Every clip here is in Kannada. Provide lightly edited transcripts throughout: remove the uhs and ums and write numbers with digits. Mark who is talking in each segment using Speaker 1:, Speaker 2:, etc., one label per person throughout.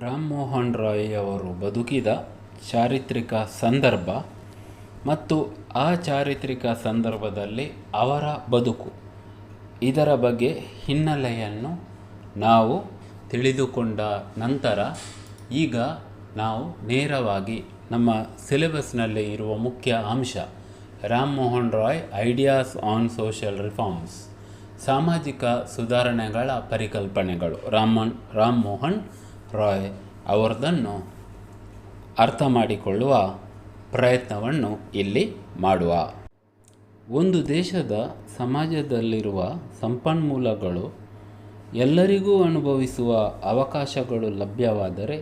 Speaker 1: ರಾಮ್ ಮೋಹನ್ ರಾಯ್ ಅವರು ಬದುಕಿದ ಚಾರಿತ್ರಿಕ ಸಂದರ್ಭ ಮತ್ತು ಆ ಚಾರಿತ್ರಿಕ ಸಂದರ್ಭದಲ್ಲಿ ಅವರ ಬದುಕು ಇದರ ಬಗ್ಗೆ ಹಿನ್ನೆಲೆಯನ್ನು ನಾವು ತಿಳಿದುಕೊಂಡ ನಂತರ ಈಗ ನಾವು ನೇರವಾಗಿ ನಮ್ಮ ಸಿಲೆಬಸ್ನಲ್ಲಿ ಇರುವ ಮುಖ್ಯ ಅಂಶ Ram Mohan Roy ideas on social reforms, ಸಾಮಾಜಿಕ ಸುಧಾರಣೆಗಳ ಪರಿಕಲ್ಪನೆಗಳು, ರಾಮ್ ಮೋಹನ್ ರಾಯ್ ಅವರದನ್ನು ಅರ್ಥ ಮಾಡಿಕೊಳ್ಳುವ ಪ್ರಯತ್ನವನ್ನು ಇಲ್ಲಿ ಮಾಡುವ. ಒಂದು ದೇಶದ ಸಮಾಜದಲ್ಲಿರುವ ಸಂಪನ್ಮೂಲಗಳು ಎಲ್ಲರಿಗೂ ಅನುಭವಿಸುವ ಅವಕಾಶಗಳು ಲಭ್ಯವಾದರೆ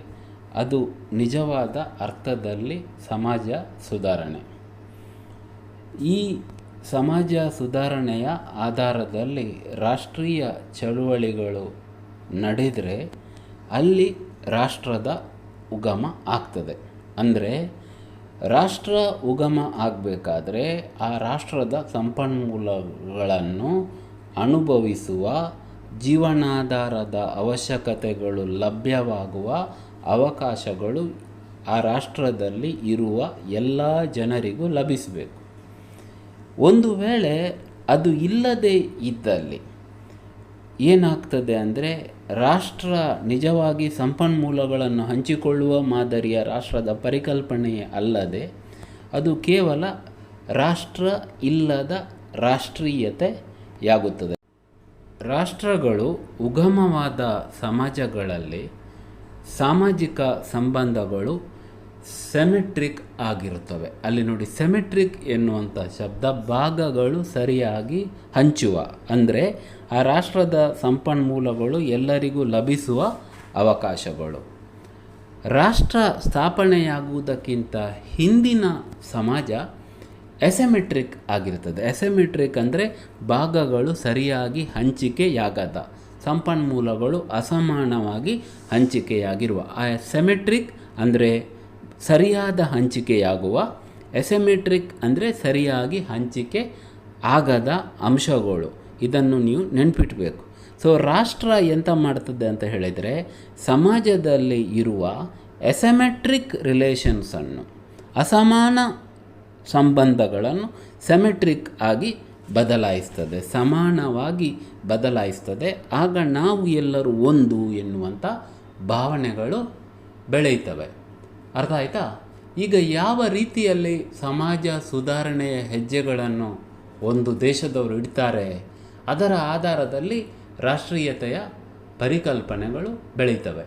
Speaker 1: ಅದು ನಿಜವಾದ ಅರ್ಥದಲ್ಲಿ ಸಮಾಜ ಸುಧಾರಣೆ. ಈ ಸಮಾಜ ಸುಧಾರಣೆಯ ಆಧಾರದಲ್ಲಿ ರಾಷ್ಟ್ರೀಯ ಚಳುವಳಿಗಳು ನಡೆದರೆ ಅಲ್ಲಿ ರಾಷ್ಟ್ರದ ಉಗಮ ಆಗ್ತದೆ. ಅಂದರೆ ರಾಷ್ಟ್ರ ಉಗಮ ಆಗಬೇಕಾದ್ರೆ ಆ ರಾಷ್ಟ್ರದ ಸಂಪನ್ಮೂಲಗಳನ್ನು ಅನುಭವಿಸುವ ಜೀವನಾಧಾರದ ಅವಶ್ಯಕತೆಗಳು ಲಭ್ಯವಾಗುವ ಅವಕಾಶಗಳು ಆ ರಾಷ್ಟ್ರದಲ್ಲಿ ಇರುವ ಎಲ್ಲ ಜನರಿಗೂ ಲಭಿಸಬೇಕು. ಒಂದು ವೇಳೆ ಅದು ಇಲ್ಲದೇ ಇದ್ದಲ್ಲಿ ಏನಾಗ್ತದೆ ಅಂದರೆ ರಾಷ್ಟ್ರ ನಿಜವಾಗಿ ಸಂಪನ್ಮೂಲಗಳನ್ನು ಹಂಚಿಕೊಳ್ಳುವ ಮಾದರಿಯ ರಾಷ್ಟ್ರದ ಪರಿಕಲ್ಪನೆಯೇ ಅಲ್ಲದೆ ಅದು ಕೇವಲ ರಾಷ್ಟ್ರ ಇಲ್ಲದ ರಾಷ್ಟ್ರೀಯತೆಯಾಗುತ್ತದೆ. ರಾಷ್ಟ್ರಗಳು ಉಗಮವಾದ ಸಮಾಜಗಳಲ್ಲಿ ಸಾಮಾಜಿಕ ಸಂಬಂಧಗಳು ಸೆಮೆಟ್ರಿಕ್ ಆಗಿರುತ್ತವೆ. ಅಲ್ಲಿ ನೋಡಿ, ಸೆಮೆಟ್ರಿಕ್ ಎನ್ನುವಂಥ ಶಬ್ದ ಭಾಗಗಳು ಸರಿಯಾಗಿ ಹಂಚುವ, ಅಂದರೆ ಆ ರಾಷ್ಟ್ರದ ಸಂಪನ್ಮೂಲಗಳು ಎಲ್ಲರಿಗೂ ಲಭಿಸುವ ಅವಕಾಶಗಳು. ರಾಷ್ಟ್ರ ಸ್ಥಾಪನೆಯಾಗುವುದಕ್ಕಿಂತ ಹಿಂದಿನ ಸಮಾಜ ಎಸೆಮೆಟ್ರಿಕ್ ಆಗಿರ್ತದೆ. ಎಸೆಮೆಟ್ರಿಕ್ ಅಂದರೆ ಭಾಗಗಳು ಸರಿಯಾಗಿ ಹಂಚಿಕೆಯಾಗದ, ಸಂಪನ್ಮೂಲಗಳು ಅಸಮಾನವಾಗಿ ಹಂಚಿಕೆಯಾಗಿರುವ. ಆ ಸೆಮೆಟ್ರಿಕ್ ಅಂದರೆ ಸರಿಯಾದ ಹಂಚಿಕೆಯಾಗುವ, ಎಸೆಮೆಟ್ರಿಕ್ ಅಂದರೆ ಸರಿಯಾಗಿ ಹಂಚಿಕೆ ಆಗದ ಅಂಶಗಳು. ಇದನ್ನು ನೀವು ನೆನಪಿಟ್ಬೇಕು. ಸೊ ರಾಷ್ಟ್ರ ಎಂತ ಮಾಡ್ತದೆ ಅಂತ ಹೇಳಿದರೆ ಸಮಾಜದಲ್ಲಿ ಇರುವ ಎಸೆಮೆಟ್ರಿಕ್ ರಿಲೇಷನ್ಸನ್ನು, ಅಸಮಾನ ಸಂಬಂಧಗಳನ್ನು ಸೆಮೆಟ್ರಿಕ್ ಆಗಿ ಬದಲಾಯಿಸ್ತದೆ, ಸಮಾನವಾಗಿ ಬದಲಾಯಿಸ್ತದೆ. ಆಗ ನಾವು ಎಲ್ಲರೂ ಒಂದು ಎನ್ನುವಂಥ ಭಾವನೆಗಳು ಬೆಳೆಯುತ್ತವೆ. ಅರ್ಥ ಆಯ್ತಾ? ಈಗ ಯಾವ ರೀತಿಯಲ್ಲಿ ಸಮಾಜ ಸುಧಾರಣೆಯ ಹೆಜ್ಜೆಗಳನ್ನು ಒಂದು ದೇಶದವರು ಇಡ್ತಾರೆ, ಅದರ ಆಧಾರದಲ್ಲಿ ರಾಷ್ಟ್ರೀಯತೆಯ ಪರಿಕಲ್ಪನೆಗಳು ಬೆಳೀತವೆ.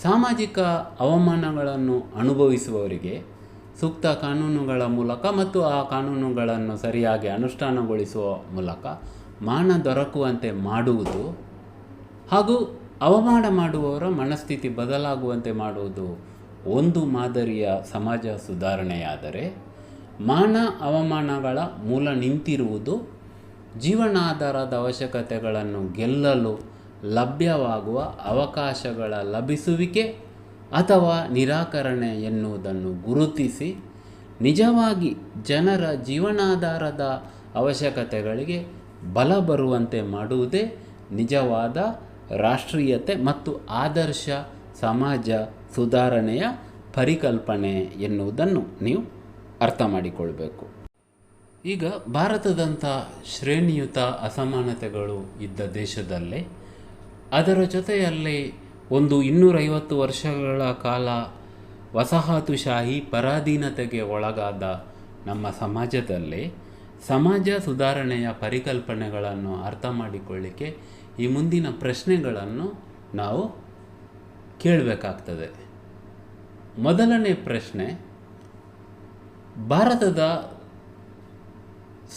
Speaker 1: ಸಾಮಾಜಿಕ ಅವಮಾನಗಳನ್ನು ಅನುಭವಿಸುವವರಿಗೆ ಸೂಕ್ತ ಕಾನೂನುಗಳ ಮೂಲಕ ಮತ್ತು ಆ ಕಾನೂನುಗಳನ್ನು ಸರಿಯಾಗಿ ಅನುಷ್ಠಾನಗೊಳಿಸುವ ಮೂಲಕ ಮಾನ ದೊರಕುವಂತೆ ಮಾಡುವುದು ಹಾಗೂ ಅವಮಾನ ಮಾಡುವವರ ಮನಸ್ಥಿತಿ ಬದಲಾಗುವಂತೆ ಮಾಡುವುದು ಒಂದು ಮಾದರಿಯ ಸಮಾಜ ಸುಧಾರಣೆಯಾದರೆ, ಮಾನ ಅವಮಾನಗಳ ಮೂಲ ನಿಂತಿರುವುದು ಜೀವನಾಧಾರದ ಅವಶ್ಯಕತೆಗಳನ್ನು ಗೆಲ್ಲಲು ಲಭ್ಯವಾಗುವ ಅವಕಾಶಗಳ ಲಭಿಸುವಿಕೆ ಅಥವಾ ನಿರಾಕರಣೆ ಎನ್ನುವುದನ್ನು ಗುರುತಿಸಿ ನಿಜವಾಗಿ ಜನರ ಜೀವನಾಧಾರದ ಅವಶ್ಯಕತೆಗಳಿಗೆ ಬಲ ಬರುವಂತೆ ಮಾಡುವುದೇ ನಿಜವಾದ ರಾಷ್ಟ್ರೀಯತೆ ಮತ್ತು ಆದರ್ಶ ಸಮಾಜ ಸುಧಾರಣೆಯ ಪರಿಕಲ್ಪನೆ ಎನ್ನುವುದನ್ನು ನೀವು ಅರ್ಥ ಮಾಡಿಕೊಳ್ಬೇಕು. ಈಗ ಭಾರತದಂಥ ಶ್ರೇಣಿಯುತ ಅಸಮಾನತೆಗಳು ಇದ್ದ ದೇಶದಲ್ಲೇ ಅದರ ಜೊತೆಯಲ್ಲಿ ಒಂದು 250 ವರ್ಷಗಳ ಕಾಲ ವಸಾಹತುಶಾಹಿ ಪರಾಧೀನತೆಗೆ ಒಳಗಾದ ನಮ್ಮ ಸಮಾಜದಲ್ಲಿ ಸಮಾಜ ಸುಧಾರಣೆಯ ಪರಿಕಲ್ಪನೆಗಳನ್ನು ಅರ್ಥ ಮಾಡಿಕೊಳ್ಳಿಕ್ಕೆ ಈ ಮುಂದಿನ ಪ್ರಶ್ನೆಗಳನ್ನು ನಾವು ಕೇಳಬೇಕಾಗ್ತದೆ. ಮೊದಲನೇ ಪ್ರಶ್ನೆ, ಭಾರತದ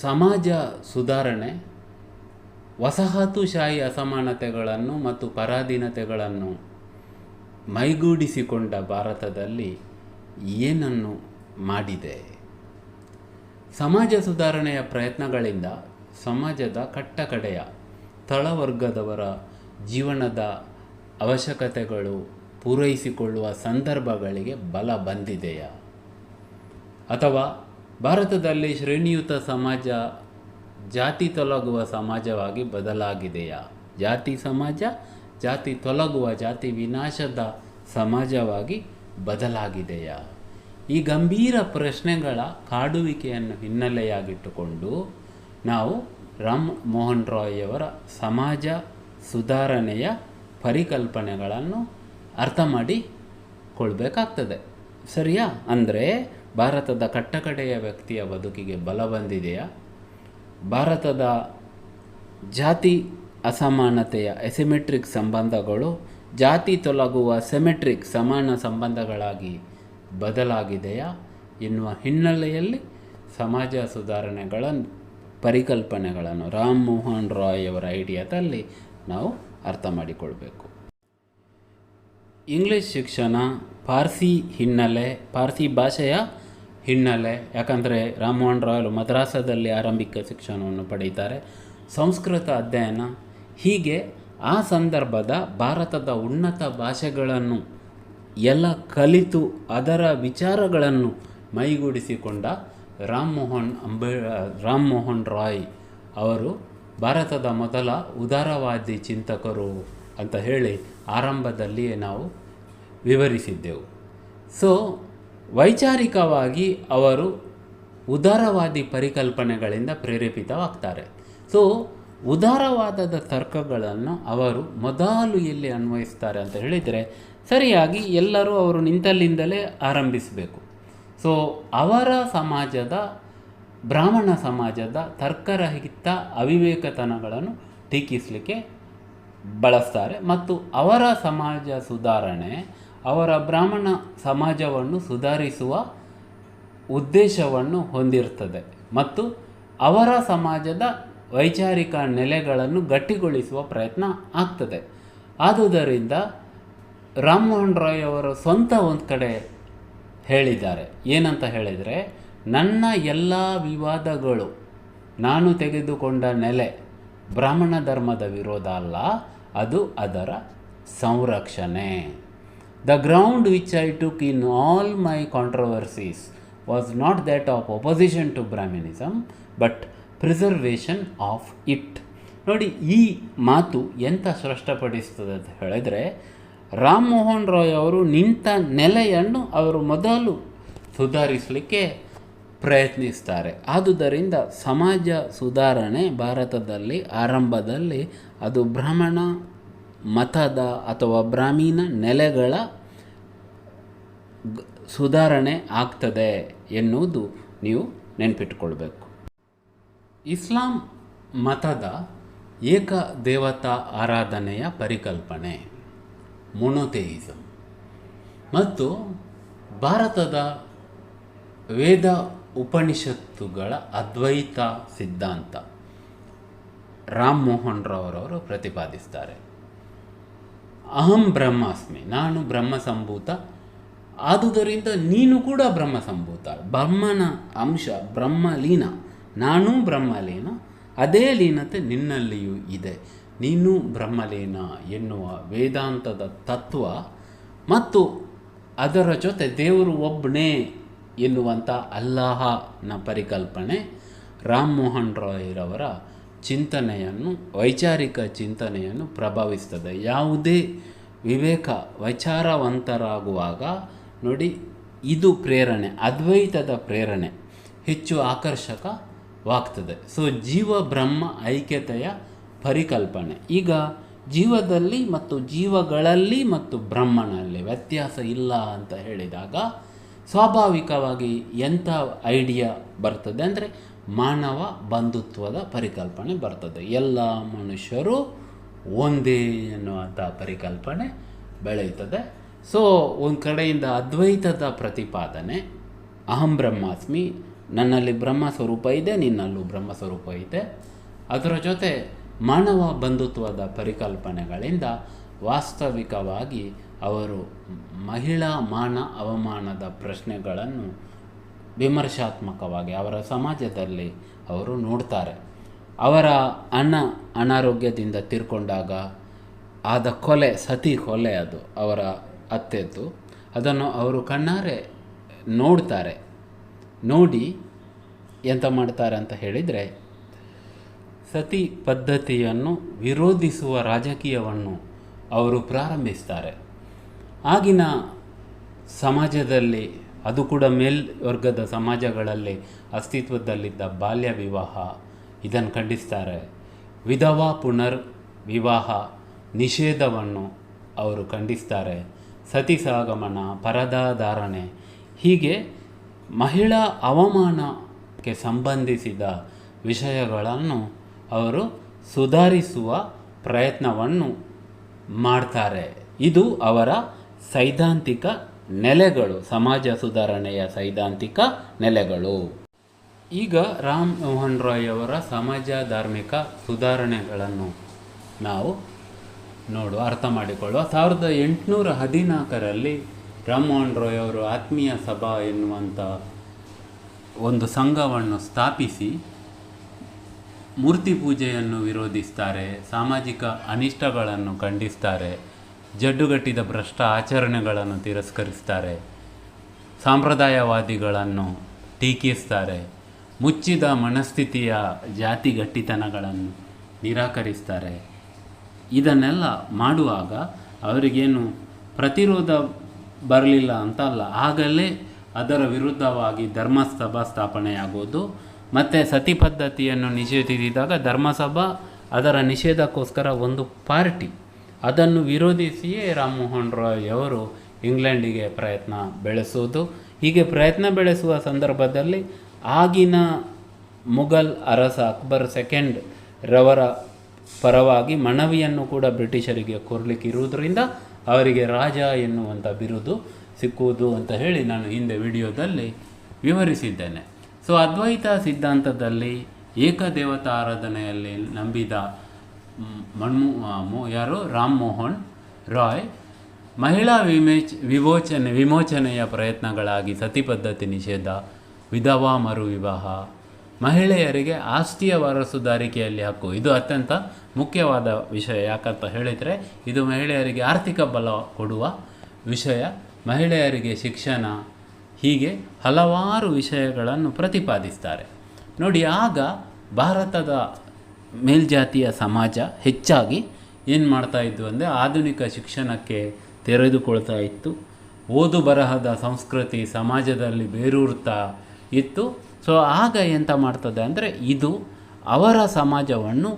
Speaker 1: ಸಮಾಜ ಸುಧಾರಣೆ ವಸಾಹತುಶಾಹಿ ಅಸಮಾನತೆಗಳನ್ನು ಮತ್ತು ಪರಾಧೀನತೆಗಳನ್ನು ಮೈಗೂಡಿಸಿಕೊಂಡ ಭಾರತದಲ್ಲಿ ಏನನ್ನು ಮಾಡಿದೆ? ಸಮಾಜ ಸುಧಾರಣೆಯ ಪ್ರಯತ್ನಗಳಿಂದ ಸಮಾಜದ ಕಟ್ಟಕಡೆಯ ತಳವರ್ಗದವರ ಜೀವನದ ಅವಶ್ಯಕತೆಗಳು ಪೂರೈಸಿಕೊಳ್ಳುವ ಸಂದರ್ಭಗಳಿಗೆ ಬಲ ಬಂದಿದೆಯಾ? ಅಥವಾ ಭಾರತದಲ್ಲಿ ಶ್ರೇಣಿಯುತ ಸಮಾಜ ಜಾತಿ ತೊಲಗುವ ಸಮಾಜವಾಗಿ ಬದಲಾಗಿದೆಯಾ? ಜಾತಿ ಸಮಾಜ, ಜಾತಿ ತೊಲಗುವ, ಜಾತಿ ವಿನಾಶದ ಸಮಾಜವಾಗಿ ಬದಲಾಗಿದೆಯಾ? ಈ ಗಂಭೀರ ಪ್ರಶ್ನೆಗಳ ಕಾಡುವಿಕೆಯನ್ನು ಹಿನ್ನೆಲೆಯಾಗಿಟ್ಟುಕೊಂಡು ನಾವು ರಾಮ್ ಮೋಹನ್ ರಾಯ್ ಸಮಾಜ ಸುಧಾರಣೆಯ ಪರಿಕಲ್ಪನೆಗಳನ್ನು ಅರ್ಥ ಮಾಡಿಕೊಳ್ಬೇಕಾಗ್ತದೆ. ಸರಿಯಾ? ಅಂದರೆ ಭಾರತದ ಕಟ್ಟಕಡೆಯ ವ್ಯಕ್ತಿಯ ಬದುಕಿಗೆ ಬಲ ಬಂದಿದೆಯಾ? ಭಾರತದ ಜಾತಿ ಅಸಮಾನತೆಯ ಎಸಿಮೆಟ್ರಿಕ್ ಸಂಬಂಧಗಳು ಜಾತಿ ತೊಲಗುವ ಸೆಮೆಟ್ರಿಕ್ ಸಮಾನ ಸಂಬಂಧಗಳಾಗಿ ಬದಲಾಗಿದೆಯಾ ಎನ್ನುವ ಹಿನ್ನೆಲೆಯಲ್ಲಿ ಸಮಾಜ ಸುಧಾರಣೆಗಳ ಪರಿಕಲ್ಪನೆಗಳನ್ನು ರಾಮ್ ಮೋಹನ್ ರಾಯ್ ಅವರ ಐಡಿಯಾದಲ್ಲಿ ನಾವು ಅರ್ಥ ಮಾಡಿಕೊಳ್ಬೇಕು. ಇಂಗ್ಲೀಷ್ ಶಿಕ್ಷಣ, ಪಾರ್ಸಿ ಭಾಷೆಯ ಹಿನ್ನೆಲೆ, ಯಾಕಂದರೆ ರಾಮ್ ಮೋಹನ್ ರಾಯ್ ಮದ್ರಾಸದಲ್ಲಿ ಆರಂಭಿಕ ಶಿಕ್ಷಣವನ್ನು ಪಡೀತಾರೆ. ಸಂಸ್ಕೃತ ಅಧ್ಯಯನ, ಹೀಗೆ ಆ ಸಂದರ್ಭದ ಭಾರತದ ಉನ್ನತ ಭಾಷೆಗಳನ್ನು ಎಲ್ಲ ಕಲಿತು ಅದರ ವಿಚಾರಗಳನ್ನು ಮೈಗೂಡಿಸಿಕೊಂಡ ರಾಮ್ ಮೋಹನ್ ರಾಯ್ ಅವರು ಭಾರತದ ಮೊದಲ ಉದಾರವಾದಿ ಚಿಂತಕರು ಅಂತ ಹೇಳಿ ಆರಂಭದಲ್ಲಿಯೇ ನಾವು ವಿವರಿಸಿದ್ದೆವು. ಸೊ ವೈಚಾರಿಕವಾಗಿ ಅವರು ಉದಾರವಾದಿ ಪರಿಕಲ್ಪನೆಗಳಿಂದ ಪ್ರೇರೇಪಿತವಾಗ್ತಾರೆ. ಸೊ ಉದಾರವಾದದ ತರ್ಕಗಳನ್ನು ಅವರು ಮೊದಲು ಎಲ್ಲಿ ಅನ್ವಯಿಸ್ತಾರೆ ಅಂತ ಹೇಳಿದರೆ, ಸರಿಯಾಗಿ ಎಲ್ಲರೂ ಅವರು ನಿಂತಲ್ಲಿಂದಲೇ ಆರಂಭಿಸಬೇಕು. ಸೊ ಅವರ ಸಮಾಜದ, ಬ್ರಾಹ್ಮಣ ಸಮಾಜದ ತರ್ಕರಹಿತ ಅವಿವೇಕತನಗಳನ್ನು ಟೀಕಿಸಲಿಕ್ಕೆ ಬಳಸ್ತಾರೆ ಮತ್ತು ಅವರ ಸಮಾಜ ಸುಧಾರಣೆ ಅವರ ಬ್ರಾಹ್ಮಣ ಸಮಾಜವನ್ನು ಸುಧಾರಿಸುವ ಉದ್ದೇಶವನ್ನು ಹೊಂದಿರ್ತದೆ ಮತ್ತು ಅವರ ಸಮಾಜದ ವೈಚಾರಿಕ ನೆಲೆಗಳನ್ನು ಗಟ್ಟಿಗೊಳಿಸುವ ಪ್ರಯತ್ನ ಆಗ್ತದೆ. ಆದುದರಿಂದ ರಾಮ್ ಮೋಹನ್ ರಾಯ್ ಅವರು ಸ್ವಂತ ಒಂದು ಕಡೆ ಹೇಳಿದ್ದಾರೆ. ಏನಂತ ಹೇಳಿದರೆ, ನನ್ನ ಎಲ್ಲ ವಿವಾದಗಳು, ನಾನು ತೆಗೆದುಕೊಂಡ ನೆಲೆ ಬ್ರಾಹ್ಮಣ ಧರ್ಮದ ವಿರೋಧ ಅಲ್ಲ, ಅದು ಅದರ ಸಂರಕ್ಷಣೆ. The ground which I took in all my controversies was not that of opposition to Brahminism but preservation of it. ನೋಡಿ, ಈ ಮಾತು ಎಂತ ಸ್ಪಷ್ಟಪಡಿಸ್ತದೆ ಅಂತ ಹೇಳಿದರೆ, ರಾಮ್ ಮೋಹನ್ ರಾಯ್ ಅವರು ನಿಂತ ನೆಲೆಯನ್ನು ಅವರು ಮೊದಲು ಸುಧಾರಿಸಲಿಕ್ಕೆ ಪ್ರಯತ್ನಿಸ್ತಾರೆ. ಆದುದರಿಂದ ಸಮಾಜ ಸುಧಾರಣೆ ಭಾರತದಲ್ಲಿ ಆರಂಭದಲ್ಲಿ ಅದು ಬ್ರಾಹ್ಮಣ ಮತದ ಅಥವಾ ಬ್ರಾಹ್ಮಣ ನೆಲೆಗಳ ಸುಧಾರಣೆ ಆಗ್ತದೆ ಎನ್ನುವುದು ನೀವು ನೆನಪಿಟ್ಕೊಳ್ಬೇಕು. ಇಸ್ಲಾಂ ಮತದ ಏಕ ದೇವತಾ ಆರಾಧನೆಯ ಪರಿಕಲ್ಪನೆ ಮೊನೊಥೆಯಿಸಮ್ ಮತ್ತು ಭಾರತದ ವೇದ ಉಪನಿಷತ್ತುಗಳ ಅದ್ವೈತ ಸಿದ್ಧಾಂತ ರಾಮ್ ಮೋಹನ್ ರಾವ್ ಪ್ರತಿಪಾದಿಸ್ತಾರೆ. ಅಹಂ ಬ್ರಹ್ಮಾಸ್ಮಿ, ನಾನು ಬ್ರಹ್ಮಸಂಭೂತ, ಆದುದರಿಂದ ನೀನು ಕೂಡ ಬ್ರಹ್ಮಸಂಭೂತ. ಬ್ರಹ್ಮನ ಅಂಶ ಬ್ರಹ್ಮಲೀನ, ನಾನೂ ಬ್ರಹ್ಮಲೀನ, ಅದೇ ಲೀನತೆ ನಿನ್ನಲ್ಲಿಯೂ ಇದೆ, ನೀನು ಬ್ರಹ್ಮಲೀನ ಎನ್ನುವ ವೇದಾಂತದ ತತ್ವ ಮತ್ತು ಅದರ ಜೊತೆ ದೇವರು ಒಬ್ಬನೇ ಎನ್ನುವಂಥ ಅಲ್ಲಾಹನ ಪರಿಕಲ್ಪನೆ ರಾಮ್ ಮೋಹನ್ ರಾಯ್ರವರ ಚಿಂತನೆಯನ್ನು, ವೈಚಾರಿಕ ಚಿಂತನೆಯನ್ನು ಪ್ರಭಾವಿಸ್ತದೆ. ಯಾವುದೇ ವಿಚಾರವಂತರಾಗುವಾಗ ನೋಡಿ, ಇದು ಪ್ರೇರಣೆ, ಅದ್ವೈತದ ಪ್ರೇರಣೆ ಹೆಚ್ಚು ಆಕರ್ಷಕವಾಗ್ತದೆ. ಸೊ ಜೀವ ಬ್ರಹ್ಮ ಐಕ್ಯತೆಯ ಪರಿಕಲ್ಪನೆ. ಈಗ ಜೀವದಲ್ಲಿ ಮತ್ತು ಜೀವಗಳಲ್ಲಿ ಮತ್ತು ಬ್ರಹ್ಮನಲ್ಲಿ ವ್ಯತ್ಯಾಸ ಇಲ್ಲ ಅಂತ ಹೇಳಿದಾಗ ಸ್ವಾಭಾವಿಕವಾಗಿ ಎಂಥ ಐಡಿಯಾ ಬರ್ತದೆ ಅಂದರೆ ಮಾನವ ಬಂಧುತ್ವದ ಪರಿಕಲ್ಪನೆ ಬರ್ತದೆ. ಎಲ್ಲ ಮನುಷ್ಯರು ಒಂದೇ ಎನ್ನುವಂಥ ಪರಿಕಲ್ಪನೆ ಬೆಳೆಯುತ್ತದೆ. ಸೊ ಒಂದು ಕಡೆಯಿಂದ ಅದ್ವೈತದ ಪ್ರತಿಪಾದನೆ, ಅಹಂ ಬ್ರಹ್ಮಾಸ್ಮಿ, ನನ್ನಲ್ಲಿ ಬ್ರಹ್ಮ ಸ್ವರೂಪ ಇದೆ, ನಿನ್ನಲ್ಲೂ ಬ್ರಹ್ಮ ಸ್ವರೂಪ ಇದೆ. ಅದರ ಜೊತೆ ಮಾನವ ಬಂಧುತ್ವದ ಪರಿಕಲ್ಪನೆಗಳಿಂದ ವಾಸ್ತವಿಕವಾಗಿ ಅವರು ಮಹಿಳಾ ಮಾನ ಅವಮಾನದ ಪ್ರಶ್ನೆಗಳನ್ನು ವಿಮರ್ಶಾತ್ಮಕವಾಗಿ ಅವರ ಸಮಾಜದಲ್ಲಿ ಅವರು ನೋಡ್ತಾರೆ. ಅವರ ಅನಾರೋಗ್ಯದಿಂದ ತೀರ್ಕೊಂಡಾಗ ಆದ ಕೊಲೆ, ಸತಿ ಕೊಲೆ, ಅದು ಅವರ ಅತ್ತೆದ್ದು, ಅದನ್ನು ಅವರು ಕಣ್ಣಾರೆ ನೋಡ್ತಾರೆ. ನೋಡಿ ಎಂತ ಮಾಡ್ತಾರೆ ಅಂತ ಹೇಳಿದರೆ, ಸತಿ ಪದ್ಧತಿಯನ್ನು ವಿರೋಧಿಸುವ ರಾಜಕೀಯವನ್ನು ಅವರು ಪ್ರಾರಂಭಿಸ್ತಾರೆ. ಆಗಿನ ಸಮಾಜದಲ್ಲಿ, ಅದು ಕೂಡ ಮೇಲ್ವರ್ಗದ ಸಮಾಜಗಳಲ್ಲಿ ಅಸ್ತಿತ್ವದಲ್ಲಿದ್ದ ಬಾಲ್ಯ ವಿವಾಹ ಇದನ್ನು ಖಂಡಿಸ್ತಾರೆ. ವಿಧವಾ ಪುನರ್ ವಿವಾಹ ನಿಷೇಧವನ್ನು ಅವರು ಖಂಡಿಸ್ತಾರೆ. ಸತಿ ಸಹಗಮನ, ಪರದಾಧಾರಣೆ, ಹೀಗೆ ಮಹಿಳಾ ಅವಮಾನಕ್ಕೆ ಸಂಬಂಧಿಸಿದ ವಿಷಯಗಳನ್ನು ಅವರು ಸುಧಾರಿಸುವ ಪ್ರಯತ್ನವನ್ನು ಮಾಡ್ತಾರೆ. ಇದು ಅವರ ಸೈದ್ಧಾಂತಿಕ ನೆಲೆಗಳು, ಸಮಾಜ ಸುಧಾರಣೆಯ ಸೈದ್ಧಾಂತಿಕ ನೆಲೆಗಳು. ಈಗ ರಾಮ್ ಮೋಹನ್ ರಾಯ್ ಅವರ ಸಮಾಜ ಧಾರ್ಮಿಕ ಸುಧಾರಣೆಗಳನ್ನು ನಾವು ಅರ್ಥ ಮಾಡಿಕೊಳ್ಳುವ. 1814ರಲ್ಲಿ ರಾಮ್ ಮೋಹನ್ ರಾಯ್ ಅವರು ಆತ್ಮೀಯ ಸಭಾ ಎನ್ನುವಂಥ ಒಂದು ಸಂಘವನ್ನು ಸ್ಥಾಪಿಸಿ ಮೂರ್ತಿ ಪೂಜೆಯನ್ನು ವಿರೋಧಿಸ್ತಾರೆ, ಸಾಮಾಜಿಕ ಅನಿಷ್ಟಗಳನ್ನು ಖಂಡಿಸ್ತಾರೆ, ಜಡ್ಡುಗಟ್ಟಿದ ಭ್ರಷ್ಟ ಆಚರಣೆಗಳನ್ನು ತಿರಸ್ಕರಿಸ್ತಾರೆ, ಸಾಂಪ್ರದಾಯವಾದಿಗಳನ್ನು ಟೀಕಿಸ್ತಾರೆ, ಮುಚ್ಚಿದ ಮನಸ್ಥಿತಿಯ ಜಾತಿಗಟ್ಟಿತನಗಳನ್ನು ನಿರಾಕರಿಸ್ತಾರೆ. ಇದನ್ನೆಲ್ಲ ಮಾಡುವಾಗ ಅವರಿಗೇನು ಪ್ರತಿರೋಧ ಬರಲಿಲ್ಲ ಅಂತಲ್ಲ, ಆಗಲೇ ಅದರ ವಿರುದ್ಧವಾಗಿ ಧರ್ಮಸಭಾ ಸ್ಥಾಪನೆಯಾಗೋದು. ಮತ್ತು ಸತಿ ಪದ್ಧತಿಯನ್ನು ನಿಷೇಧಿಸಿದಾಗ ಧರ್ಮಸಭಾ ಅದರ ನಿಷೇಧಕ್ಕೋಸ್ಕರ ಒಂದು ಪಾರ್ಟಿ, ಅದನ್ನು ವಿರೋಧಿಸಿಯೇ ರಾಮ್ ಮೋಹನ್ ರಾಯ್ ಅವರು ಇಂಗ್ಲೆಂಡಿಗೆ ಪ್ರಯತ್ನ ಬೆಳೆಸೋದು. ಹೀಗೆ ಪ್ರಯತ್ನ ಬೆಳೆಸುವ ಸಂದರ್ಭದಲ್ಲಿ ಆಗಿನ ಮುಘಲ್ ಅರಸ ಅಕ್ಬರ್ II ರವರ ಪರವಾಗಿ ಮನವಿಯನ್ನು ಕೂಡ ಬ್ರಿಟಿಷರಿಗೆ ಕೊಡಲಿಕ್ಕೆ ಇರುವುದರಿಂದ ಅವರಿಗೆ ರಾಜ ಎನ್ನುವಂಥ ಬಿರುದು ಸಿಕ್ಕುವುದು ಅಂತ ಹೇಳಿ ನಾನು ಹಿಂದೆ ವಿಡಿಯೋದಲ್ಲಿ ವಿವರಿಸಿದ್ದೇನೆ. ಸೊ ಅದ್ವೈತ ಸಿದ್ಧಾಂತದಲ್ಲಿ ಏಕದೇವತಾ ಆರಾಧನೆಯಲ್ಲಿ ನಂಬಿದ ರಾಮ್ ಮೋಹನ್ ರಾಯ್ ಮಹಿಳಾ ವಿಮೋಚನೆಯ ಪ್ರಯತ್ನಗಳಾಗಿ ಸತಿ ಪದ್ಧತಿ ನಿಷೇಧ, ವಿಧವಾ ಮರು ವಿವಾಹ, ಮಹಿಳೆಯರಿಗೆ ಆಸ್ತಿಯ ವಾರಸುದಾರಿಕೆಯಲ್ಲಿ ಹಕ್ಕು, ಇದು ಅತ್ಯಂತ ಮುಖ್ಯವಾದ ವಿಷಯ. ಯಾಕಂತ ಹೇಳಿದರೆ ಇದು ಮಹಿಳೆಯರಿಗೆ ಆರ್ಥಿಕ ಬಲ ಕೊಡುವ ವಿಷಯ, ಮಹಿಳೆಯರಿಗೆ ಶಿಕ್ಷಣ, ಹೀಗೆ ಹಲವಾರು ವಿಷಯಗಳನ್ನು ಪ್ರತಿಪಾದಿಸ್ತಾರೆ. ನೋಡಿ, ಆಗ ಭಾರತದ ಮೇಲ್ಜಾತಿಯ ಸಮಾಜ ಹೆಚ್ಚಾಗಿ ಏನು ಮಾಡ್ತಾಯಿದ್ದು ಅಂದರೆ ಆಧುನಿಕ ಶಿಕ್ಷಣಕ್ಕೆ ತೆರೆದುಕೊಳ್ತಾ ಇತ್ತು. ಓದು ಬರಹದ ಸಂಸ್ಕೃತಿ ಸಮಾಜದಲ್ಲಿ ಬೇರೂರ್ತಾ ಇತ್ತು. ಸೊ ಆಗ ಎಂತ ಮಾಡ್ತದೆ ಅಂದರೆ ಇದು ಅವರ ಸಮಾಜವನ್ನು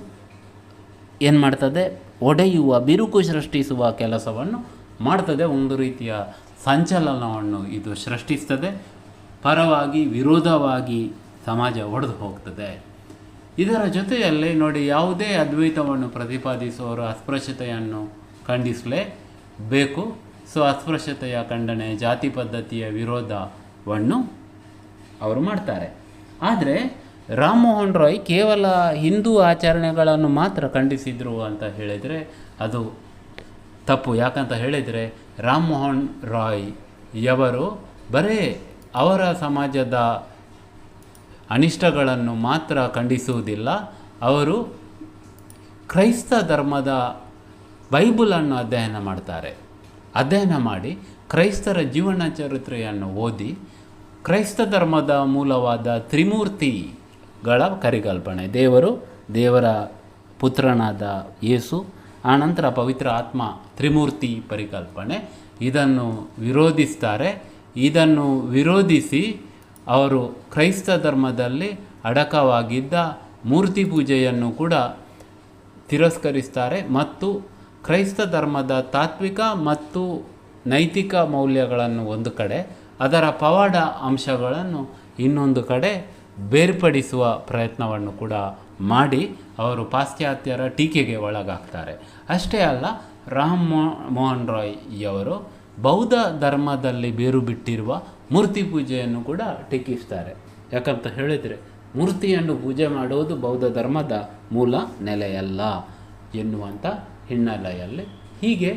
Speaker 1: ಏನು ಮಾಡ್ತದೆ, ಒಡೆಯುವ, ಬಿರುಕು ಸೃಷ್ಟಿಸುವ ಕೆಲಸವನ್ನು ಮಾಡ್ತದೆ. ಒಂದು ರೀತಿಯ ಸಂಚಲನವನ್ನು ಇದು ಸೃಷ್ಟಿಸ್ತದೆ. ಪರವಾಗಿ ವಿರೋಧವಾಗಿ ಸಮಾಜ ಒಡೆದು ಹೋಗ್ತದೆ. ಇದರ ಜೊತೆಯಲ್ಲಿ ನೋಡಿ, ಯಾವುದೇ ಅದ್ವೈತವನ್ನು ಪ್ರತಿಪಾದಿಸುವವರು ಅಸ್ಪೃಶ್ಯತೆಯನ್ನು ಖಂಡಿಸಲೇಬೇಕು. ಸೊ ಅಸ್ಪೃಶ್ಯತೆಯ ಖಂಡನೆ, ಜಾತಿ ಪದ್ಧತಿಯ ವಿರೋಧವನ್ನು ಅವರು ಮಾಡ್ತಾರೆ. ಆದರೆ ರಾಮ್ ಮೋಹನ್ ರಾಯ್ ಕೇವಲ ಹಿಂದೂ ಆಚರಣೆಗಳನ್ನು ಮಾತ್ರ ಖಂಡಿಸಿದರು ಅಂತ ಹೇಳಿದರೆ ಅದು ತಪ್ಪು. ಯಾಕಂತ ಹೇಳಿದರೆ ರಾಮ್ ಮೋಹನ್ ರಾಯ್ ಯವರು ಬರೇ ಅವರ ಸಮಾಜದ ಅನಿಷ್ಟಗಳನ್ನು ಮಾತ್ರ ಖಂಡಿಸುವುದಿಲ್ಲ, ಅವರು ಕ್ರೈಸ್ತ ಧರ್ಮದ ಬೈಬಲನ್ನು ಅಧ್ಯಯನ ಮಾಡ್ತಾರೆ. ಅಧ್ಯಯನ ಮಾಡಿ ಕ್ರೈಸ್ತರ ಜೀವನ ಚರಿತ್ರೆಯನ್ನು ಓದಿ ಕ್ರೈಸ್ತ ಧರ್ಮದ ಮೂಲವಾದ ತ್ರಿಮೂರ್ತಿಗಳ ಪರಿಕಲ್ಪನೆ, ದೇವರ ಪುತ್ರನಾದ ಯೇಸು, ಆನಂತರ ಪವಿತ್ರ ಆತ್ಮ, ತ್ರಿಮೂರ್ತಿ ಪರಿಕಲ್ಪನೆ, ಇದನ್ನು ವಿರೋಧಿಸ್ತಾರೆ. ಇದನ್ನು ವಿರೋಧಿಸಿ ಅವರು ಕ್ರೈಸ್ತ ಧರ್ಮದಲ್ಲಿ ಅಡಕವಾಗಿದ್ದ ಮೂರ್ತಿ ಪೂಜೆಯನ್ನು ಕೂಡ ತಿರಸ್ಕರಿಸ್ತಾರೆ ಮತ್ತು ಕ್ರೈಸ್ತ ಧರ್ಮದ ತಾತ್ವಿಕ ಮತ್ತು ನೈತಿಕ ಮೌಲ್ಯಗಳನ್ನು ಒಂದು ಕಡೆ, ಅದರ ಪವಾಡ ಅಂಶಗಳನ್ನು ಇನ್ನೊಂದು ಕಡೆ ಬೇರ್ಪಡಿಸುವ ಪ್ರಯತ್ನವನ್ನು ಕೂಡ ಮಾಡಿ ಅವರು ಪಾಶ್ಚಾತ್ಯರ ಟೀಕೆಗೆ ಒಳಗಾಗ್ತಾರೆ. ಅಷ್ಟೇ ಅಲ್ಲ, ರಾಮ್ ಮೋಹನ್ ರಾಯ್ ಯವರು ಬೌದ್ಧ ಧರ್ಮದಲ್ಲಿ ಬೇರು ಬಿಟ್ಟಿರುವ ಮೂರ್ತಿ ಪೂಜೆಯನ್ನು ಕೂಡ ಟೀಕಿಸ್ತಾರೆ. ಯಾಕಂತ ಹೇಳಿದರೆ ಮೂರ್ತಿಯನ್ನು ಪೂಜೆ ಮಾಡುವುದು ಬೌದ್ಧ ಧರ್ಮದ ಮೂಲ ನೆಲೆಯಲ್ಲ ಎನ್ನುವಂಥ ಹಿನ್ನೆಲೆಯಲ್ಲಿ ಹೀಗೆ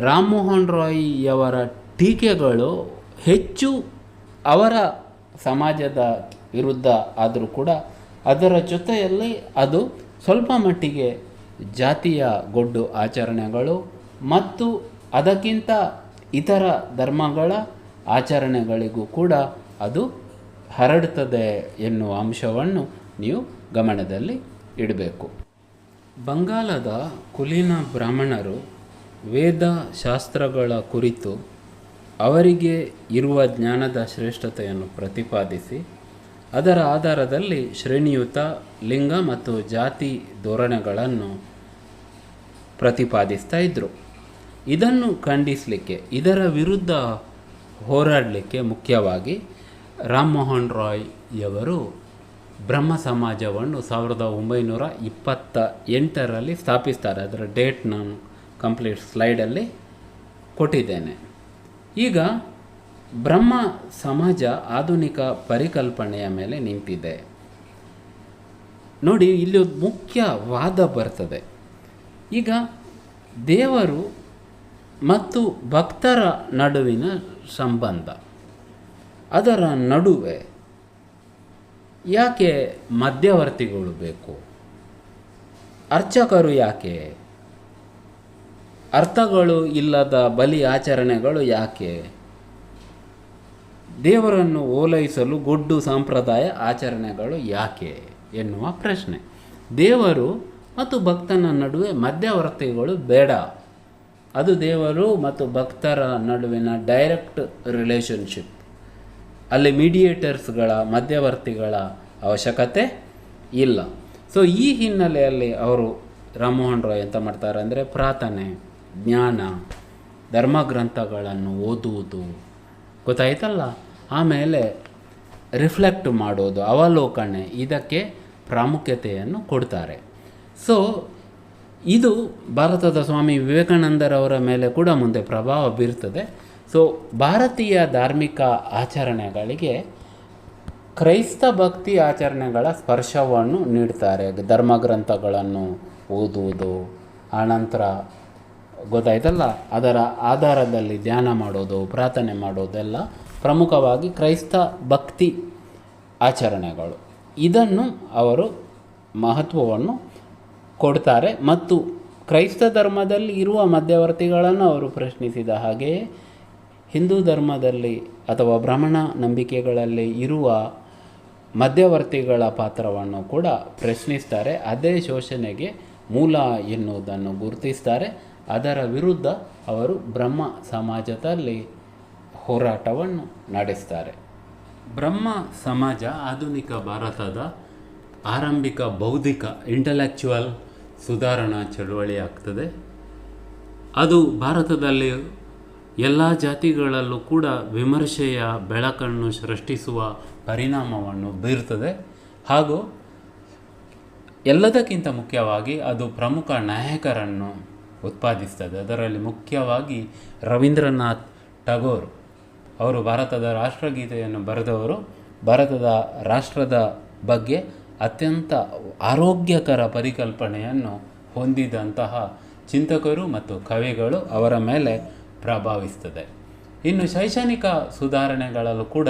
Speaker 1: ರಾಮ್ ಮೋಹನ್ ರಾಯ್ ಯವರ ಟೀಕೆಗಳು ಹೆಚ್ಚು ಅವರ ಸಮಾಜದ ವಿರುದ್ಧ ಆದರೂ ಕೂಡ ಅದರ ಜೊತೆಯಲ್ಲಿ ಅದು ಸ್ವಲ್ಪ ಮಟ್ಟಿಗೆ ಜಾತಿಯ ಗೊಡ್ಡು ಆಚರಣೆಗಳು ಮತ್ತು ಅದಕ್ಕಿಂತ ಇತರ ಧರ್ಮಗಳ ಆಚರಣೆಗಳಿಗೂ ಕೂಡ ಅದು ಹರಡುತ್ತದೆ ಎನ್ನುವ ಅಂಶವನ್ನು ನೀವು ಗಮನದಲ್ಲಿ ಇಡಬೇಕು. ಬಂಗಾಲದ ಕುಲೀನ ಬ್ರಾಹ್ಮಣರು ವೇದ ಶಾಸ್ತ್ರಗಳ ಕುರಿತು ಅವರಿಗೆ ಇರುವ ಜ್ಞಾನದ ಶ್ರೇಷ್ಠತೆಯನ್ನು ಪ್ರತಿಪಾದಿಸಿ ಅದರ ಆಧಾರದಲ್ಲಿ ಶ್ರೇಣಿಯುತ ಲಿಂಗ ಮತ್ತು ಜಾತಿ ಧೋರಣೆಗಳನ್ನು ಪ್ರತಿಪಾದಿಸ್ತಾ ಇದ್ದರು. ಇದನ್ನು ಖಂಡಿಸಲಿಕ್ಕೆ, ಇದರ ವಿರುದ್ಧ ಹೋರಾಡಲಿಕ್ಕೆ ಮುಖ್ಯವಾಗಿ ರಾಮ್ ಮೋಹನ್ ರಾಯ್ ಬ್ರಹ್ಮ ಸಮಾಜವನ್ನು 1928ರಲ್ಲಿ ಸ್ಥಾಪಿಸ್ತಾರೆ. ಅದರ ಡೇಟ್ ನಾನು ಕಂಪ್ಲೀಟ್ ಸ್ಲೈಡಲ್ಲಿ ಕೊಟ್ಟಿದ್ದೇನೆ. ಈಗ ಬ್ರಹ್ಮ ಸಮಾಜ ಆಧುನಿಕ ಪರಿಕಲ್ಪನೆಯ ಮೇಲೆ ನಿಂತಿದೆ. ನೋಡಿ, ಇಲ್ಲಿ ಮುಖ್ಯ ವಾದ ಬರ್ತದೆ. ಈಗ ದೇವರು ಮತ್ತು ಭಕ್ತರ ನಡುವಿನ ಸಂಬಂಧ, ಅದರ ನಡುವೆ ಯಾಕೆ ಮಧ್ಯವರ್ತಿಗಳು ಬೇಕು? ಅರ್ಚಕರು ಯಾಕೆ? ಅರ್ಥಗಳು ಇಲ್ಲದ ಬಲಿ ಆಚರಣೆಗಳು ಯಾಕೆ? ದೇವರನ್ನು ಓಲೈಸಲು ಗೊಡ್ಡು ಸಂಪ್ರದಾಯ ಆಚರಣೆಗಳು ಯಾಕೆ ಎನ್ನುವ ಪ್ರಶ್ನೆ. ದೇವರು ಮತ್ತು ಭಕ್ತನ ನಡುವೆ ಮಧ್ಯವರ್ತಿಗಳು ಬೇಡ. ಅದು ದೇವರು ಮತ್ತು ಭಕ್ತರ ನಡುವಿನ ಡೈರೆಕ್ಟ್ ರಿಲೇಷನ್ಶಿಪ್. ಅಲ್ಲಿ ಮೀಡಿಯೇಟರ್ಸ್ಗಳ, ಮಧ್ಯವರ್ತಿಗಳ ಅವಶ್ಯಕತೆ ಇಲ್ಲ. ಸೊ ಈ ಹಿನ್ನೆಲೆಯಲ್ಲಿ ಅವರು ರಾಮ್ ಮೋಹನ್ ರಾಯ್ ಎಂತ ಮಾಡ್ತಾರೆ ಅಂದರೆ, ಪ್ರಾರ್ಥನೆ, ಜ್ಞಾನ, ಧರ್ಮಗ್ರಂಥಗಳನ್ನು ಓದುವುದು, ಗೊತ್ತಾಯ್ತಲ್ಲ, ಆಮೇಲೆ ರಿಫ್ಲೆಕ್ಟ್ ಮಾಡೋದು, ಅವಲೋಕನೆ, ಇದಕ್ಕೆ ಪ್ರಾಮುಖ್ಯತೆಯನ್ನು ಕೊಡ್ತಾರೆ. ಸೊ ಇದು ಭಾರತದ ಸ್ವಾಮಿ ವಿವೇಕಾನಂದರವರ ಮೇಲೆ ಕೂಡ ಮುಂದೆ ಪ್ರಭಾವ ಬೀರ್ತದೆ. ಸೊ ಭಾರತೀಯ ಧಾರ್ಮಿಕ ಆಚರಣೆಗಳಿಗೆ ಕ್ರೈಸ್ತ ಭಕ್ತಿ ಆಚರಣೆಗಳ ಸ್ಪರ್ಶವನ್ನು ನೀಡ್ತಾರೆ. ಧರ್ಮಗ್ರಂಥಗಳನ್ನು ಓದುವುದು, ಆನಂತರ ಗೊತ್ತಾಯ್ತಲ್ಲ, ಅದರ ಆಧಾರದಲ್ಲಿ ಧ್ಯಾನ ಮಾಡೋದು, ಪ್ರಾರ್ಥನೆ ಮಾಡೋದೆಲ್ಲ ಪ್ರಮುಖವಾಗಿ ಕ್ರೈಸ್ತ ಭಕ್ತಿ ಆಚರಣೆಗಳು. ಇದನ್ನು ಅವರು ಮಹತ್ವವನ್ನು ಕೊಡ್ತಾರೆ. ಮತ್ತು ಕ್ರೈಸ್ತ ಧರ್ಮದಲ್ಲಿ ಇರುವ ಮಧ್ಯವರ್ತಿಗಳನ್ನು ಅವರು ಪ್ರಶ್ನಿಸಿದ ಹಾಗೆಯೇ ಹಿಂದೂ ಧರ್ಮದಲ್ಲಿ ಅಥವಾ ಬ್ರಾಹ್ಮಣ ನಂಬಿಕೆಗಳಲ್ಲಿ ಇರುವ ಮಧ್ಯವರ್ತಿಗಳ ಪಾತ್ರವನ್ನು ಕೂಡ ಪ್ರಶ್ನಿಸ್ತಾರೆ. ಅದೇ ಶೋಷಣೆಗೆ ಮೂಲ ಎನ್ನುವುದನ್ನು ಗುರುತಿಸ್ತಾರೆ. ಅದರ ವಿರುದ್ಧ ಅವರು ಬ್ರಹ್ಮ ಸಮಾಜದಲ್ಲಿ ಹೋರಾಟವನ್ನು ನಡೆಸ್ತಾರೆ. ಬ್ರಹ್ಮ ಸಮಾಜ ಆಧುನಿಕ ಭಾರತದ ಆರಂಭಿಕ ಬೌದ್ಧಿಕ ಇಂಟಲೆಕ್ಚುವಲ್ ಸುಧಾರಣಾ ಚಳುವಳಿ ಆಗ್ತದೆ. ಅದು ಭಾರತದಲ್ಲಿ ಎಲ್ಲ ಜಾತಿಗಳಲ್ಲೂ ಕೂಡ ವಿಮರ್ಶೆಯ ಬೆಳಕನ್ನು ಸೃಷ್ಟಿಸುವ ಪರಿಣಾಮವನ್ನು ಬೀರ್ತದೆ. ಹಾಗೂ ಎಲ್ಲದಕ್ಕಿಂತ ಮುಖ್ಯವಾಗಿ ಅದು ಪ್ರಮುಖ ನಾಯಕರನ್ನು ಉತ್ಪಾದಿಸ್ತದೆ. ಅದರಲ್ಲಿ ಮುಖ್ಯವಾಗಿ ರವೀಂದ್ರನಾಥ್ ಠಾಗೋರ್ ಅವರು ಭಾರತದ ರಾಷ್ಟ್ರಗೀತೆಯನ್ನು ಬರೆದವರು. ಭಾರತದ ರಾಷ್ಟ್ರದ ಬಗ್ಗೆ ಅತ್ಯಂತ ಆರೋಗ್ಯಕರ ಪರಿಕಲ್ಪನೆಯನ್ನು ಹೊಂದಿದಂತಹ ಚಿಂತಕರು ಮತ್ತು ಕವಿಗಳು ಅವರ ಮೇಲೆ ಪ್ರಭಾವಿಸ್ತದೆ. ಇನ್ನು ಶೈಕ್ಷಣಿಕ ಸುಧಾರಣೆಗಳಲ್ಲೂ ಕೂಡ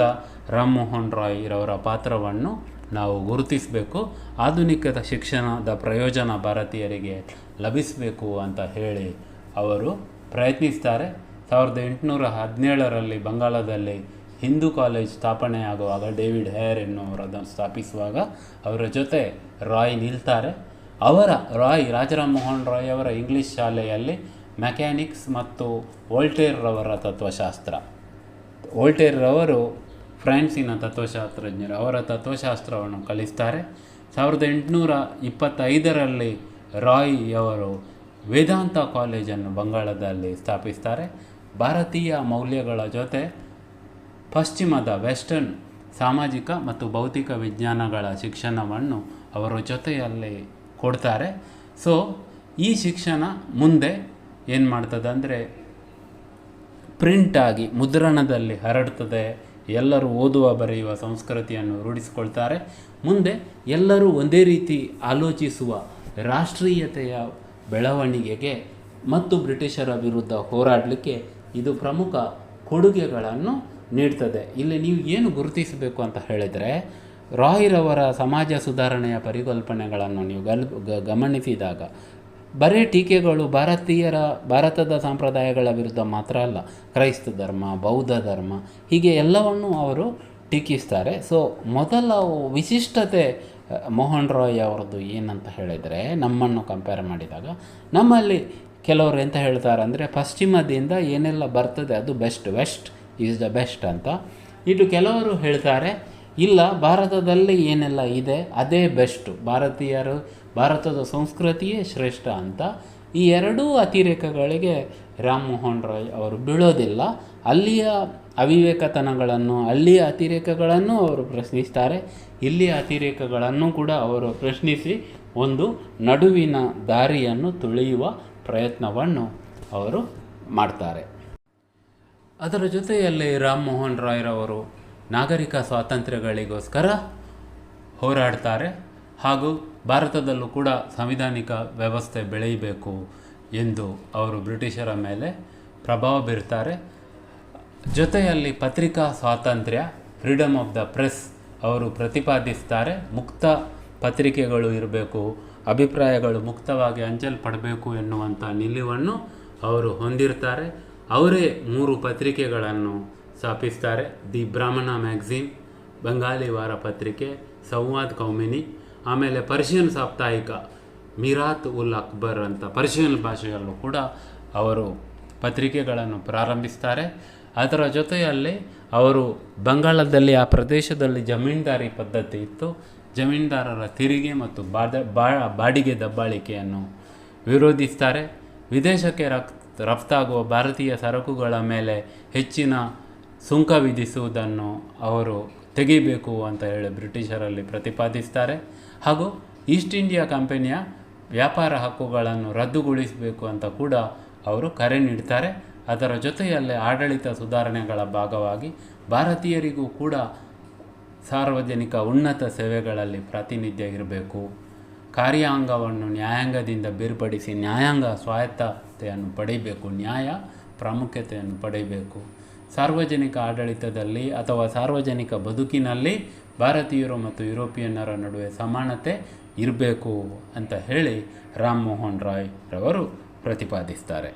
Speaker 1: ರಾಮ್ ಮೋಹನ್ ರಾಯ್ ರವರ ಪಾತ್ರವನ್ನು ನಾವು ಗುರುತಿಸಬೇಕು. ಆಧುನಿಕ ಶಿಕ್ಷಣದ ಪ್ರಯೋಜನ ಭಾರತೀಯರಿಗೆ ಲಭಿಸಬೇಕು ಅಂತ ಹೇಳಿ ಅವರು ಪ್ರಯತ್ನಿಸ್ತಾರೆ. 1817ರಲ್ಲಿ ಬಂಗಾಳದಲ್ಲಿ ಹಿಂದೂ ಕಾಲೇಜ್ ಸ್ಥಾಪನೆಯಾಗುವಾಗ ಡೇವಿಡ್ ಹೇರ್ ಎನ್ನುವರನ್ನು ಸ್ಥಾಪಿಸುವಾಗ ಅವರ ಜೊತೆ ರಾಯ್ ನಿಲ್ತಾರೆ. ರಾಯ್ ರಾಜಾರಾಮ್ ಮೋಹನ್ ರಾಯ್ ಅವರ ಇಂಗ್ಲೀಷ್ ಶಾಲೆಯಲ್ಲಿ ಮೆಕ್ಯಾನಿಕ್ಸ್ ಮತ್ತು ವೋಲ್ಟೇರ್ರವರ ತತ್ವಶಾಸ್ತ್ರ, ವೋಲ್ಟೇರ್ರವರು ಫ್ರಾನ್ಸಿನ ತತ್ವಶಾಸ್ತ್ರಜ್ಞರು, ಅವರ ತತ್ವಶಾಸ್ತ್ರವನ್ನು ಕಲಿಸ್ತಾರೆ. 1825ರಲ್ಲಿ ರಾಯ್ ಅವರು ವೇದಾಂತ ಕಾಲೇಜನ್ನು ಬಂಗಾಳದಲ್ಲಿ ಸ್ಥಾಪಿಸ್ತಾರೆ. ಭಾರತೀಯ ಮೌಲ್ಯಗಳ ಜೊತೆ ಪಶ್ಚಿಮದ ವೆಸ್ಟರ್ನ್ ಸಾಮಾಜಿಕ ಮತ್ತು ಭೌತಿಕ ವಿಜ್ಞಾನಗಳ ಶಿಕ್ಷಣವನ್ನು ಅವರ ಜೊತೆಯಲ್ಲಿ ಕೊಡ್ತಾರೆ. ಸೊ ಈ ಶಿಕ್ಷಣ ಮುಂದೆ ಏನು ಮಾಡ್ತದೆ ಅಂದರೆ ಪ್ರಿಂಟಾಗಿ ಮುದ್ರಣದಲ್ಲಿ ಹರಡ್ತದೆ. ಎಲ್ಲರೂ ಓದುವ ಬರೆಯುವ ಸಂಸ್ಕೃತಿಯನ್ನು ರೂಢಿಸಿಕೊಳ್ತಾರೆ. ಮುಂದೆ ಎಲ್ಲರೂ ಒಂದೇ ರೀತಿ ಆಲೋಚಿಸುವ ರಾಷ್ಟ್ರೀಯತೆಯ ಬೆಳವಣಿಗೆಗೆ ಮತ್ತು ಬ್ರಿಟಿಷರ ವಿರುದ್ಧ ಹೋರಾಡಲಿಕ್ಕೆ ಇದು ಪ್ರಮುಖ ಕೊಡುಗೆಗಳನ್ನು ನೀಡ್ತದೆ. ಇಲ್ಲಿ ನೀವು ಏನು ಗುರುತಿಸಬೇಕು ಅಂತ ಹೇಳಿದರೆ, ರಾಯ್ರವರ ಸಮಾಜ ಸುಧಾರಣೆಯ ಪರಿಕಲ್ಪನೆಗಳನ್ನು ನೀವು ಗಮನಿಸಿದಾಗ ಬರೀ ಟೀಕೆಗಳು ಭಾರತದ ಸಂಪ್ರದಾಯಗಳ ವಿರುದ್ಧ ಮಾತ್ರ ಅಲ್ಲ, ಕ್ರೈಸ್ತ ಧರ್ಮ, ಬೌದ್ಧ ಧರ್ಮ, ಹೀಗೆ ಎಲ್ಲವನ್ನೂ ಅವರು ಟೀಕಿಸ್ತಾರೆ. ಸೊ ಮೊದಲ ವಿಶಿಷ್ಟತೆ ಮೋಹನ್ ರಾಯ್ ಅವರದ್ದು ಏನಂತ ಹೇಳಿದರೆ, ನಮ್ಮನ್ನು ಕಂಪೇರ್ ಮಾಡಿದಾಗ ನಮ್ಮಲ್ಲಿ ಕೆಲವರು ಎಂತ ಹೇಳ್ತಾರೆ ಅಂದರೆ ಪಶ್ಚಿಮದಿಂದ ಏನೆಲ್ಲ ಬರ್ತದೆ ಅದು best, west is the best ಅಂತ. ಇನ್ನು ಕೆಲವರು ಹೇಳ್ತಾರೆ ಇಲ್ಲ, ಭಾರತದಲ್ಲಿ ಏನೆಲ್ಲ ಇದೆ ಅದೇ ಬೆಸ್ಟು, ಭಾರತದ ಸಂಸ್ಕೃತಿಯೇ ಶ್ರೇಷ್ಠ ಅಂತ. ಈ ಎರಡೂ ಅತಿರೇಕಗಳಿಗೆ ರಾಮ್ ಮೋಹನ್ ರಾಯ್ ಅವರು ಬೀಳೋದಿಲ್ಲ. ಅಲ್ಲಿಯ ಅವಿವೇಕತನಗಳನ್ನು, ಅಲ್ಲಿಯ ಅತಿರೇಕಗಳನ್ನು ಅವರು ಪ್ರಶ್ನಿಸ್ತಾರೆ, ಇಲ್ಲಿಯ ಅತಿರೇಕಗಳನ್ನು ಕೂಡ ಅವರು ಪ್ರಶ್ನಿಸಿ ಒಂದು ನಡುವಿನ ದಾರಿಯನ್ನು ತುಳಿಯುವ ಪ್ರಯತ್ನವನ್ನು ಅವರು ಮಾಡ್ತಾರೆ. ಅದರ ಜೊತೆಯಲ್ಲಿ ರಾಮ್ ಮೋಹನ್ ರಾಯ್ರವರು ನಾಗರಿಕ ಸ್ವಾತಂತ್ರ್ಯಗಳಿಗೋಸ್ಕರ ಹೋರಾಡ್ತಾರೆ ಹಾಗೂ ಭಾರತದಲ್ಲೂ ಕೂಡ ಸಾಂವಿಧಾನಿಕ ವ್ಯವಸ್ಥೆ ಬೆಳೆಯಬೇಕು ಎಂದು ಅವರು ಬ್ರಿಟಿಷರ ಮೇಲೆ ಪ್ರಭಾವ ಬೀರ್ತಾರೆ. ಜೊತೆಯಲ್ಲಿ ಪತ್ರಿಕಾ ಸ್ವಾತಂತ್ರ್ಯ, ಫ್ರೀಡಮ್ ಆಫ್ ದ ಪ್ರೆಸ್ ಅವರು ಪ್ರತಿಪಾದಿಸ್ತಾರೆ. ಮುಕ್ತ ಪತ್ರಿಕೆಗಳು ಇರಬೇಕು, ಅಭಿಪ್ರಾಯಗಳು ಮುಕ್ತವಾಗಿ ಹಂಚಲ್ಪಡಬೇಕು ಎನ್ನುವಂಥ ನಿಲುವನ್ನು ಅವರು ಹೊಂದಿರ್ತಾರೆ. ಅವರೇ 3 ಪತ್ರಿಕೆಗಳನ್ನು ಸ್ಥಾಪಿಸ್ತಾರೆ. ದಿ ಬ್ರಾಹ್ಮಣ ಮ್ಯಾಗಝೀನ್, ಬಂಗಾಲಿ ವಾರ ಪತ್ರಿಕೆ, ಸಂವಾದ್ ಕೌಮಿನಿ, ಆಮೇಲೆ ಪರ್ಷಿಯನ್ ಸಾಪ್ತಾಹಿಕ ಮಿರಾತ್ ಉಲ್ ಅಕ್ಬರ್ ಅಂತ ಪರ್ಷಿಯನ್ ಭಾಷೆಯಲ್ಲೂ ಕೂಡ ಅವರು ಪತ್ರಿಕೆಗಳನ್ನು ಪ್ರಾರಂಭಿಸ್ತಾರೆ. ಅದರ ಜೊತೆಯಲ್ಲಿ ಅವರು ಬಂಗಾಳದಲ್ಲಿ ಆ ಪ್ರದೇಶದಲ್ಲಿ ಜಮೀನ್ದಾರಿ ಪದ್ಧತಿ ಇತ್ತು. ಜಮೀನ್ದಾರರ ತೆರಿಗೆ ಮತ್ತು ಬಾಡಿಗೆ ದಬ್ಬಾಳಿಕೆಯನ್ನು ವಿರೋಧಿಸ್ತಾರೆ. ವಿದೇಶಕ್ಕೆ ರಫ್ತಾಗುವ ಭಾರತೀಯ ಸರಕುಗಳ ಮೇಲೆ ಹೆಚ್ಚಿನ ಸುಂಕ ವಿಧಿಸುವುದನ್ನು ಅವರು ತೆಗಿಬೇಕು ಅಂತ ಹೇಳಿ ಬ್ರಿಟಿಷರಲ್ಲಿ ಪ್ರತಿಪಾದಿಸ್ತಾರೆ. ಹಾಗೂ ಈಸ್ಟ್ ಇಂಡಿಯಾ ಕಂಪನಿಯ ವ್ಯಾಪಾರ ಹಕ್ಕುಗಳನ್ನು ರದ್ದುಗೊಳಿಸಬೇಕು ಅಂತ ಕೂಡ ಅವರು ಕರೆ ನೀಡ್ತಾರೆ. ಅದರ ಜೊತೆಯಲ್ಲೇ ಆಡಳಿತ ಸುಧಾರಣೆಗಳ ಭಾಗವಾಗಿ ಭಾರತೀಯರಿಗೂ ಕೂಡ ಸಾರ್ವಜನಿಕ ಉನ್ನತ ಸೇವೆಗಳಲ್ಲಿ ಪ್ರಾತಿನಿಧ್ಯ ಇರಬೇಕು, ಕಾರ್ಯಾಂಗವನ್ನು ನ್ಯಾಯಾಂಗದಿಂದ ಬೇರ್ಪಡಿಸಿ ನ್ಯಾಯಾಂಗ ಸ್ವಾಯತ್ತತೆಯನ್ನು ಪಡೆಯಬೇಕು, ನ್ಯಾಯ ಪ್ರಾಮುಖ್ಯತೆಯನ್ನು ಪಡೆಯಬೇಕು, ಸಾರ್ವಜನಿಕ ಆಡಳಿತದಲ್ಲಿ ಅಥವಾ ಸಾರ್ವಜನಿಕ ಬದುಕಿನಲ್ಲಿ ಭಾರತೀಯರು ಮತ್ತು ಯುರೋಪಿಯನ್ನರ ನಡುವೆ ಸಮಾನತೆ ಇರಬೇಕು ಅಂತ ಹೇಳಿ ರಾಮ್ ಮೋಹನ್ ರಾಯ್ ರವರು ಪ್ರತಿಪಾದಿಸ್ತಾರೆ.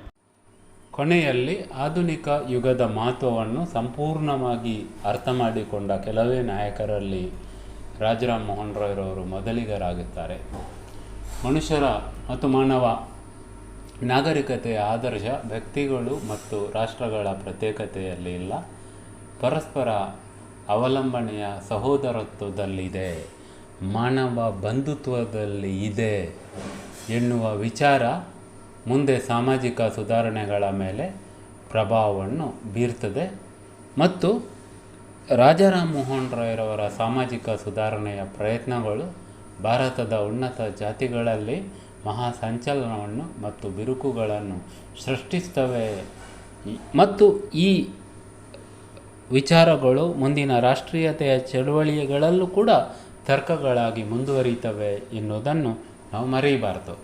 Speaker 1: ಕೊನೆಯಲ್ಲಿ ಆಧುನಿಕ ಯುಗದ ಮಹತ್ವವನ್ನು ಸಂಪೂರ್ಣವಾಗಿ ಅರ್ಥ ಮಾಡಿಕೊಂಡ ಕೆಲವೇ ನಾಯಕರಲ್ಲಿ ರಾಜಾರಾಮ್ ಮೋಹನ್ ರಾಯ್ರವರು ಮೊದಲಿಗರಾಗುತ್ತಾರೆ. ಮನುಷ್ಯರ ಮತ್ತು ಮಾನವ ನಾಗರಿಕತೆಯ ಆದರ್ಶ ವ್ಯಕ್ತಿಗಳು ಮತ್ತು ರಾಷ್ಟ್ರಗಳ ಪ್ರತ್ಯೇಕತೆಯಲ್ಲಿ ಇಲ್ಲ, ಪರಸ್ಪರ ಅವಲಂಬನೆಯ ಸಹೋದರತ್ವದಲ್ಲಿದೆ, ಮಾನವ ಬಂಧುತ್ವದಲ್ಲಿ ಇದೆ ಎನ್ನುವ ವಿಚಾರ ಮುಂದೆ ಸಾಮಾಜಿಕ ಸುಧಾರಣೆಗಳ ಮೇಲೆ ಪ್ರಭಾವವನ್ನು ಬೀರ್ತದೆ. ಮತ್ತು ರಾಜಾರಾಮ್ ಮೋಹನ್ ರಾಯ್ರವರ ಸಾಮಾಜಿಕ ಸುಧಾರಣೆಯ ಪ್ರಯತ್ನಗಳು ಭಾರತದ ಉನ್ನತ ಜಾತಿಗಳಲ್ಲಿ ಮಹಾ ಸಂಚಲನವನ್ನು ಮತ್ತು ಬಿರುಕುಗಳನ್ನು ಸೃಷ್ಟಿಸ್ತವೆ. ಮತ್ತು ಈ ವಿಚಾರಗಳು ಮುಂದಿನ ರಾಷ್ಟ್ರೀಯತೆಯ ಚಳುವಳಿಗಳಲ್ಲೂ ಕೂಡ ತರ್ಕಗಳಾಗಿ ಮುಂದುವರಿತವೆ ಎನ್ನುವುದನ್ನು ನಾವು ಮರೆಯಬಾರದು.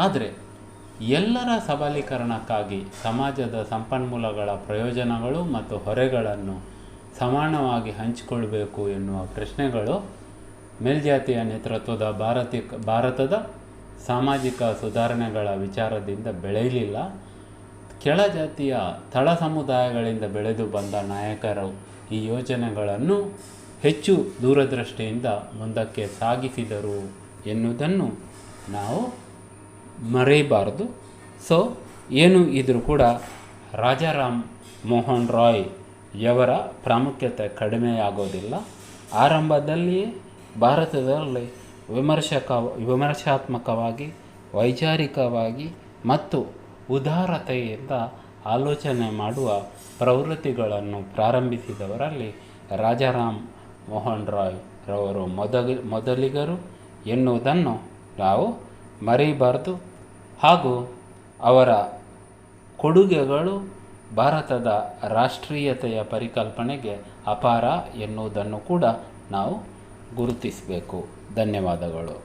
Speaker 1: ಆದರೆ ಎಲ್ಲರ ಸಬಲೀಕರಣಕ್ಕಾಗಿ ಸಮಾಜದ ಸಂಪನ್ಮೂಲಗಳ ಪ್ರಯೋಜನಗಳು ಮತ್ತು ಹೊರೆಗಳನ್ನು ಸಮಾನವಾಗಿ ಹಂಚಿಕೊಳ್ಬೇಕು ಎನ್ನುವ ಪ್ರಶ್ನೆಗಳು ಮೇಲ್ಜಾತಿಯ ನೇತೃತ್ವದ ಭಾರತದ ಸಾಮಾಜಿಕ ಸುಧಾರಣೆಗಳ ವಿಚಾರದಿಂದ ಬೆಳೆಯಲಿಲ್ಲ. ಕೆಳಜಾತಿಯ ತಳ ಸಮುದಾಯಗಳಿಂದ ಬೆಳೆದು ಬಂದ ನಾಯಕರು ಈ ಯೋಜನೆಗಳನ್ನು ಹೆಚ್ಚು ದೂರದೃಷ್ಟಿಯಿಂದ ಮುಂದಕ್ಕೆ ಸಾಗಿಸಿದರು ಎನ್ನುವುದನ್ನು ನಾವು ಮರೆಯಬಾರದು. ಸೊ ಏನು ಇದ್ರೂ ಕೂಡ ರಾಜಾರಾಮ್ ಮೋಹನ್ ರಾಯ್ ಯವರ ಪ್ರಾಮುಖ್ಯತೆ ಕಡಿಮೆಯಾಗೋದಿಲ್ಲ. ಆರಂಭದಲ್ಲಿಯೇ ಭಾರತದಲ್ಲಿ ವಿಮರ್ಶಾತ್ಮಕವಾಗಿ, ವೈಚಾರಿಕವಾಗಿ ಮತ್ತು ಉದಾರತೆಯಿಂದ ಆಲೋಚನೆ ಮಾಡುವ ಪ್ರವೃತ್ತಿಗಳನ್ನು ಪ್ರಾರಂಭಿಸಿದವರಲ್ಲಿ ರಾಜಾರಾಮ್ ಮೋಹನ್ ರಾಯ್ ರವರು ಮೊದಲಿಗರು ಎನ್ನುವುದನ್ನು ನಾವು ಮರೆಯಬಾರದು. ಹಾಗೂ ಅವರ ಕೊಡುಗೆಗಳು ಭಾರತದ ರಾಷ್ಟ್ರೀಯತೆಯ ಪರಿಕಲ್ಪನೆಗೆ ಅಪಾರ ಎನ್ನುವುದನ್ನು ಕೂಡ ನಾವು ಗುರುತಿಸಬೇಕು. ಧನ್ಯವಾದಗಳು.